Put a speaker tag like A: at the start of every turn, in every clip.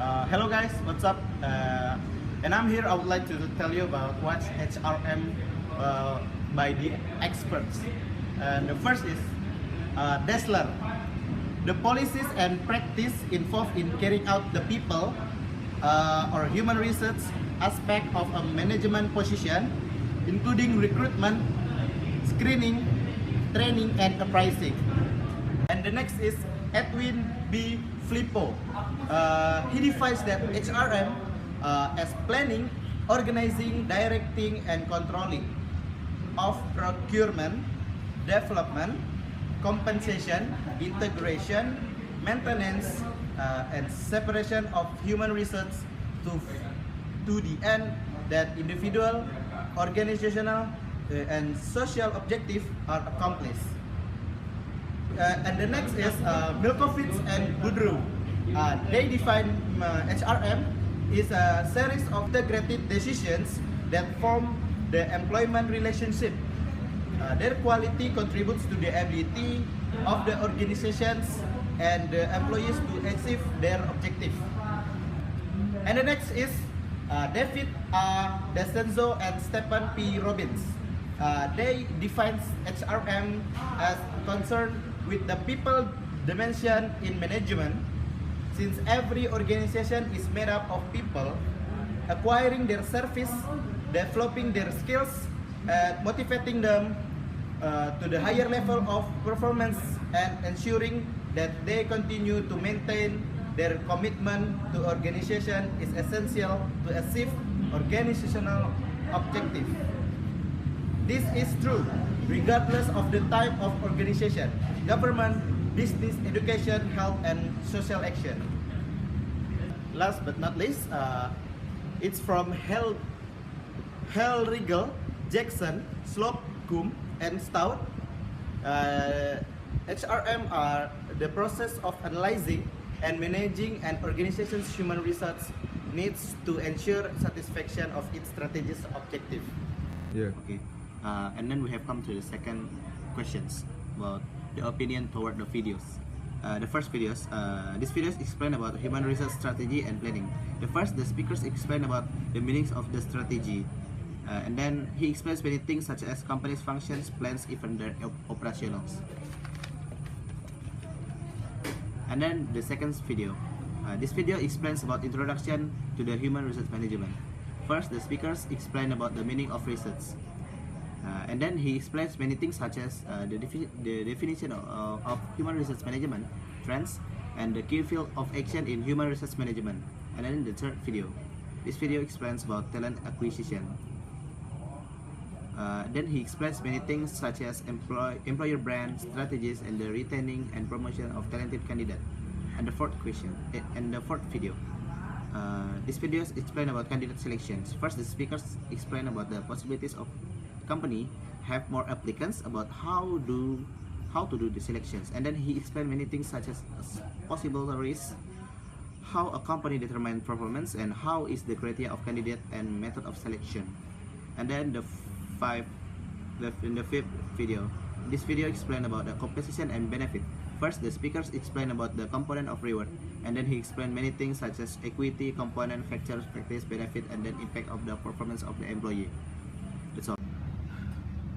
A: Hello guys, what's up? And I'm here. I would like to tell you about what's HRM by the experts. And the first is Dassler. The policies and practice involved in carrying out the people or human research aspect of a management position, including recruitment, screening, training, and appraising. And the next is Edwin B. Flippo. He defines that HRM as planning, organizing, directing, and controlling of procurement, development, compensation, integration, maintenance, and separation of human research to the end that individual, organizational, and social objectives are accomplished. And the next is Milkovich and Boudreau. They define HRM is a series of integrated decisions that form the employment relationship. Their quality contributes to the ability of the organizations and the employees to achieve their objective. And the next is David D'Ascenzo and Stephen P. Robbins. They define HRM as concerned with the people dimension in management, since every organization is made up of people acquiring their service, developing their skills, and motivating them to the higher level of performance and ensuring that they continue to maintain their commitment to organization is essential to achieve organizational objective. This is true regardless of the type of organization, government, business, education, health, and social action. Last but not least, it's from Hellriegel, Jackson, Slope, Kuhn, and Stout. HRM are the process of analyzing and managing an organization's human resource needs to ensure satisfaction of its strategic objective.
B: Yeah.
A: Okay. And then we have come to the second questions about the opinion toward the videos. The first videos, these videos explain about human research strategy and planning. The speakers explain about the meanings of the strategy, and then he explains many things such as company's functions, plans, even their operationals. And then the second video, this video explains about introduction to the human research management. First, the speakers explain about the meaning of research. And then he explains many things such as the definition of human research management, trends, and the key field of action in human research management. And then the third video, this video explains about talent acquisition. Then he explains many things such as employer brand strategies and the retaining and promotion of talented candidates. And the fourth video, these videos explain about candidate selections. First, the speakers explain about the possibilities of company have more applicants, about how to do the selections, and then he explained many things such as possible risks, how a company determines performance, and how is the criteria of candidate and method of selection. And then in the fifth video, this video explained about the compensation and benefit. First, the speakers explain about the component of reward, and then he explained many things such as equity, component, factors, practice, benefit, and then impact of the performance of the employee. That's all.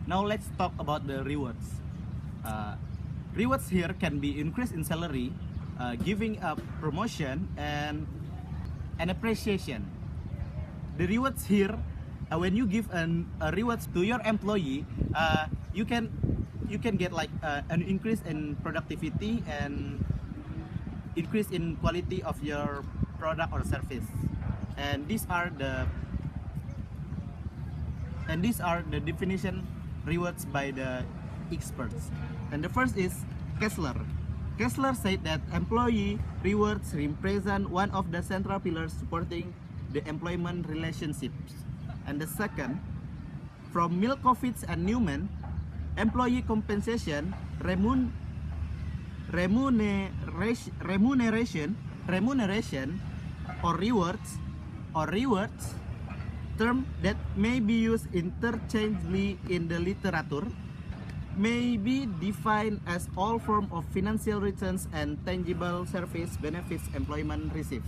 A: Now let's talk about the rewards. Rewards here can be increase in salary, giving a promotion, and an appreciation. The rewards here, when you give a rewards to your employee, you can get like an increase in productivity and increase in quality of your product or service. And these are the definition rewards by the experts. And the first is Kessler. Kessler said that employee rewards represent one of the central pillars supporting the employment relationships. And the second, from Milkovich and Newman, employee compensation, remuneration or rewards, term that may be used interchangeably in the literature, may be defined as all forms of financial returns and tangible service benefits employment receives.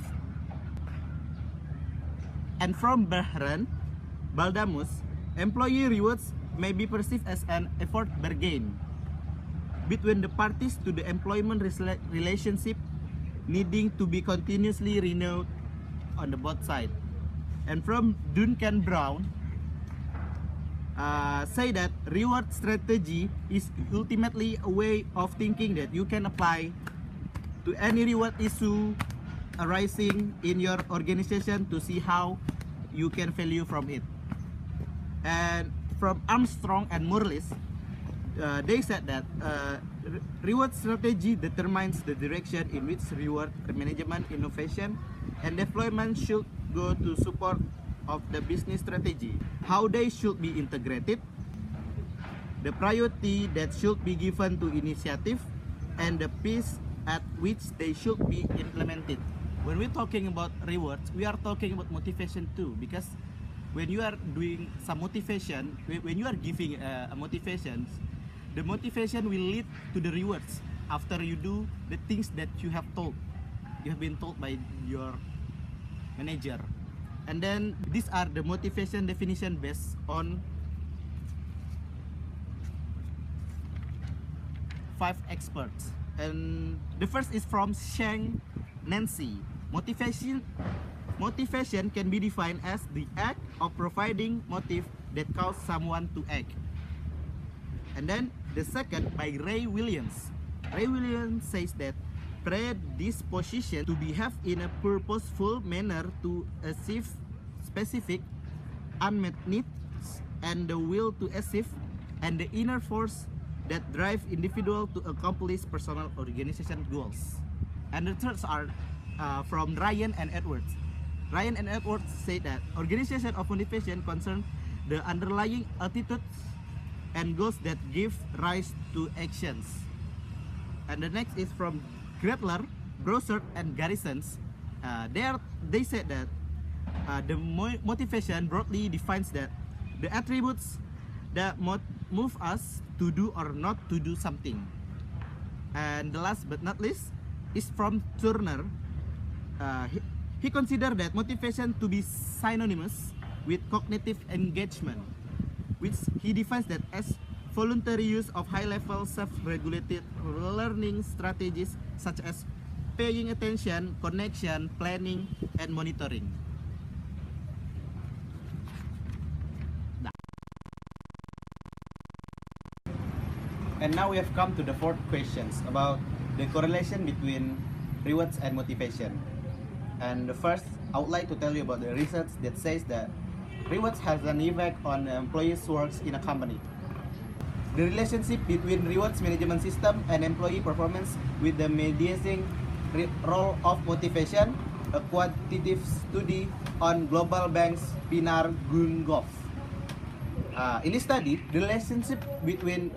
A: And from Baldamus, employee rewards may be perceived as an effort bargain between the parties to the employment relationship, needing to be continuously renewed on the both sides. And from Duncan Brown, say that reward strategy is ultimately a way of thinking that you can apply to any reward issue arising in your organization to see how you can value from it. And from Armstrong and Morris, they said that reward strategy determines the direction in which reward management, innovation, and deployment should go to support of the business strategy, how they should be integrated, the priority that should be given to initiative, and the pace at which they should be implemented. When we're talking about rewards, we are talking about motivation too, because when you are doing some motivation, when you are giving a motivation, the motivation will lead to the rewards after you do the things that you have been told by your manager. And then these are the motivation definition based on 5 experts. And the first is from Sheng Nancy. Motivation can be defined as the act of providing motive that causes someone to act. And then the second by Ray Williams. Ray Williams says that predisposition to behave in a purposeful manner to achieve specific unmet needs, and the will to achieve, and the inner force that drive individual to accomplish personal organization goals. And the thirds are from Ryan and Edwards. Ryan and Edwards say that organization of motivation concern the underlying attitudes and goals that give rise to actions. And the next is from Gretler, Brossard, and Garrisons. They said that the motivation broadly defines that the attributes that move us to do or not to do something. And the last but not least is from Turner. He considered that motivation to be synonymous with cognitive engagement, which he defines that as voluntary use of high-level self-regulated learning strategies such as paying attention, connection, planning, and monitoring. And now we have come to the fourth questions about the correlation between rewards and motivation. And the first, I would like to tell you about the research that says that rewards has an effect on the employees' works in a company. The relationship between rewards management system and employee performance with the mediating role of motivation, a quantitative study on global banks Pinar Gungov. In this study, the relationship between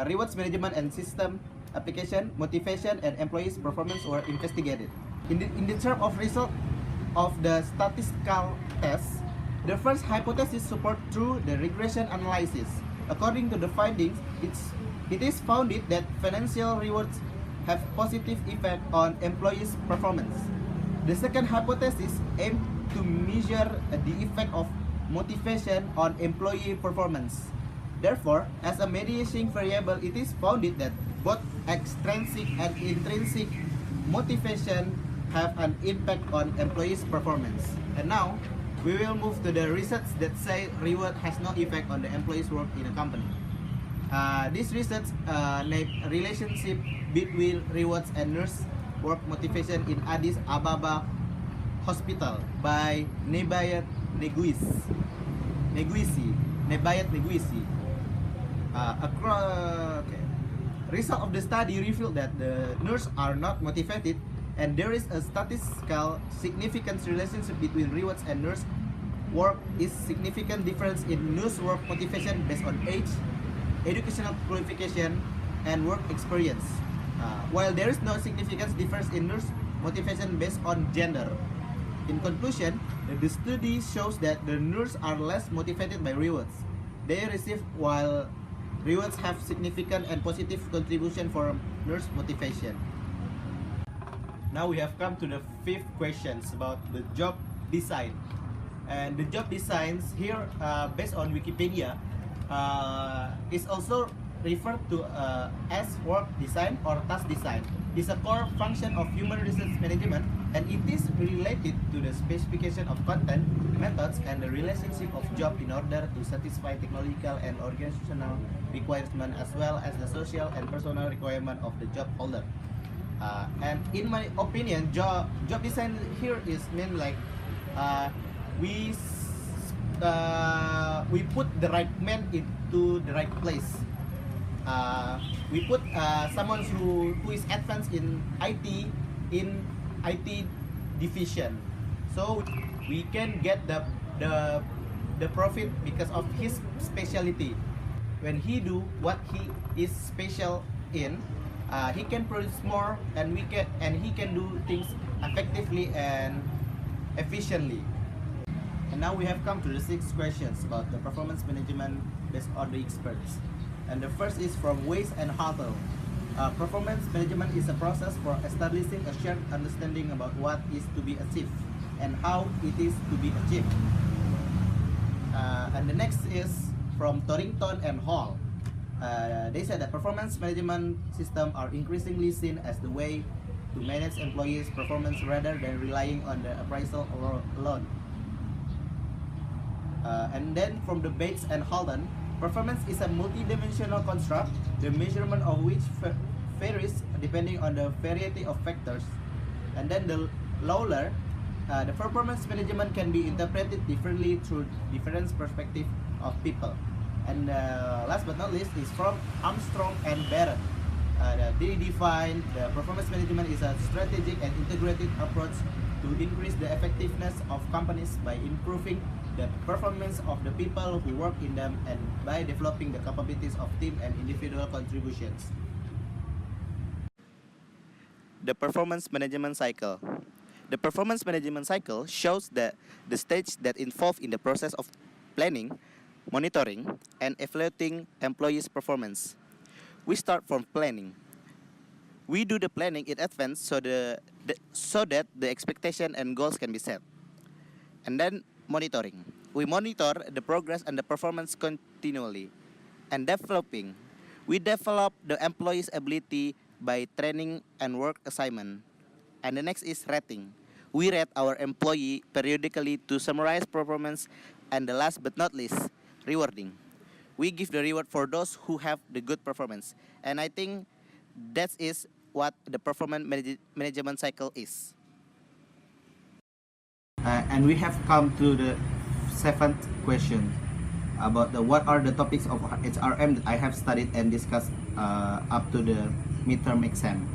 A: rewards management and system application, motivation, and employees' performance were investigated. In the term of result of the statistical test, the first hypothesis support through the regression analysis. According to the findings, it is found that financial rewards have positive effect on employees' performance. The second hypothesis aimed to measure the effect of motivation on employee performance. Therefore, as a mediating variable, it is found that both extrinsic and intrinsic motivation have an impact on employees' performance. And now, we will move to the research that say reward has no effect on the employees' work in a company. This research named relationship between rewards and nurse work motivation in Addis Ababa Hospital by Nebayat Neguisi. Result of the study revealed that the nurses are not motivated, and there is a statistical significance relationship between rewards and nurse work is significant difference in nurse work motivation based on age, educational qualification, and work experience, while there is no significant difference in nurse motivation based on gender. In conclusion, the study shows that the nurses are less motivated by rewards they receive, while rewards have significant and positive contribution for nurse motivation. Now we have come to the fifth questions about the job design. And the job designs here, based on Wikipedia, is also referred to as work design or task design. It's a core function of human resource management, and it is related to the specification of content, methods, and the relationship of job in order to satisfy technological and organizational requirements as well as the social and personal requirement of the job holder. And in my opinion, job design here is mean like we put the right man into the right place. We put someone who is advanced in IT division, so we can get the profit because of his specialty. When he do what he is special in, he can produce more, and he can do things effectively and efficiently. And now we have come to the 6 questions about the performance management based on the experts. And the first is from Weiss and Hartle. Performance management is a process for establishing a shared understanding about what is to be achieved and how it is to be achieved. And the next is from Torrington and Hall. They said that performance management systems are increasingly seen as the way to manage employees' performance rather than relying on the appraisal alone. And then from the Bates and Halden, performance is a multidimensional construct, the measurement of which varies depending on the variety of factors. And then the Lawler, the performance management can be interpreted differently through different perspectives of people. And last but not least is from Armstrong and Barrett. They define the performance management is a strategic and integrated approach to increase the effectiveness of companies by improving the performance of the people who work in them and by developing the capabilities of team and individual contributions. The performance management cycle. The performance management cycle shows that the stage that involved in the process of planning, monitoring, and evaluating employees' performance. We start from planning. We do the planning in advance so that the expectation and goals can be set. And then monitoring. We monitor the progress and the performance continually. And developing. We develop the employee's ability by training and work assignment. And the next is rating. We rate our employee periodically to summarize performance. And the last but not least, rewarding. We give the reward for those who have the good performance. And I think that is what the performance management cycle is. And we have come to the 7th question about what are the topics of HRM that I have studied and discussed up to the midterm exam.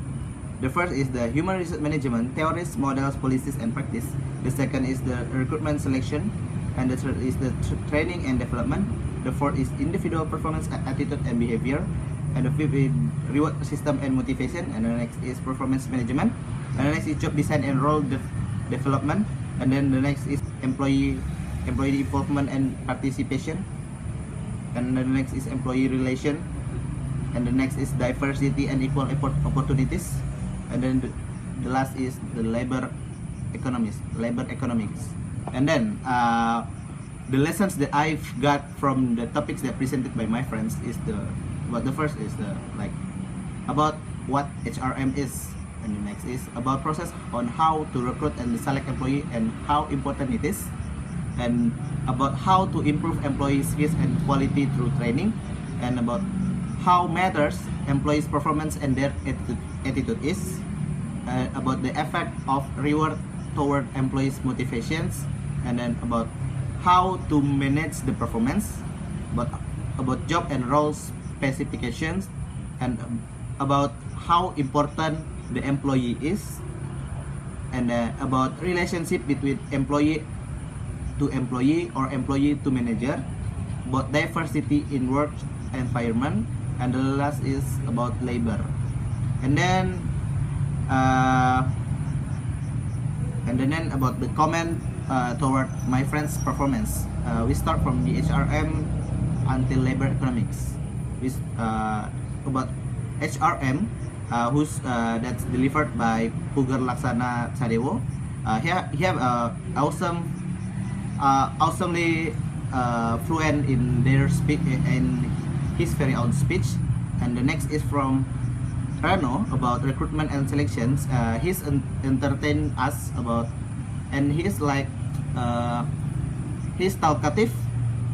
A: The first is the human resource management, theories, models, policies, and practice. The second is the recruitment selection. And the third is the training and development. The fourth is individual performance, attitude, and behavior. And the fifth is reward system and motivation. And the next is performance management. And the next is job design and role development. And then the next is employee involvement and participation. And then the next is employee relation. And the next is diversity and equal opportunities. And then the last is the labor economics. And then the lessons that I've got from the topics that presented by my friends is the first is about what HRM is, and the next is about process on how to recruit and select employee and how important it is, and about how to improve employee skills and quality through training, and about how matters employees' performance and their attitude is, about the effect of reward toward employees' motivations, and then about how to manage the performance, about job and role specifications, and about how important the employee is, and about relationship between employee to employee or employee to manager, about diversity in work environment, and the last is about labor. And then about the comment toward my friend's performance. We start from the HRM until labor economics. About HRM, that's delivered by Pugar Laksana Sadewo. He have awesome awesomely fluent in their speech and his very own speech. And the next is from Reno about recruitment and selections. He's entertain us about, and he's like he's talkative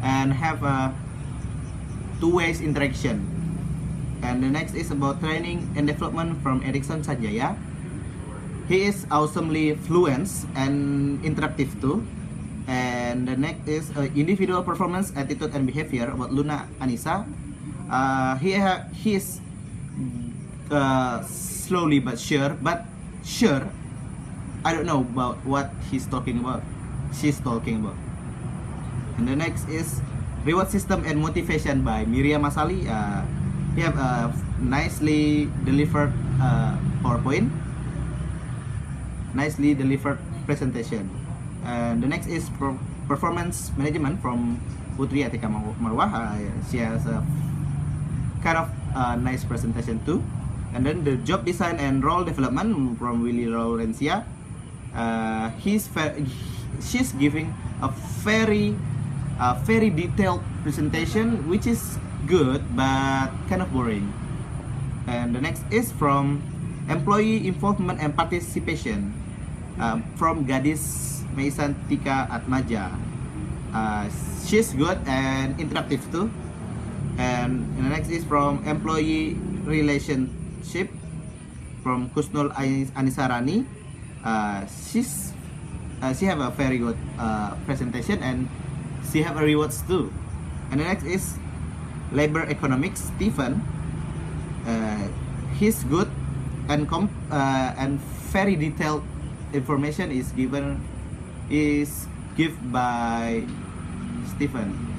A: and have a two-way interaction. And the next is about training and development from Erickson Sanjaya. He is awesomely fluent and interactive too. And the next is individual performance, attitude and behavior about Luna Anissa. He is slowly but sure, I don't know about what she's talking about. And the next is reward system and motivation by Miriam Masali. He have a nicely delivered PowerPoint, nicely delivered presentation. And the next is performance management from Putri Atika Marwah. She has a kind of nice presentation too. And then the job design and role development from Willy Laurencia. She's giving a very detailed presentation, which is good but kind of boring. And the next is from employee involvement and participation from Gadis Meisantika Atmaja. She's good and interactive too. And the next is from employee relationship from Kusnul Anisarani. She have a very good presentation and she have a rewards too. And the next is labor economics Stephen. He's good and very detailed information is given by Stephen.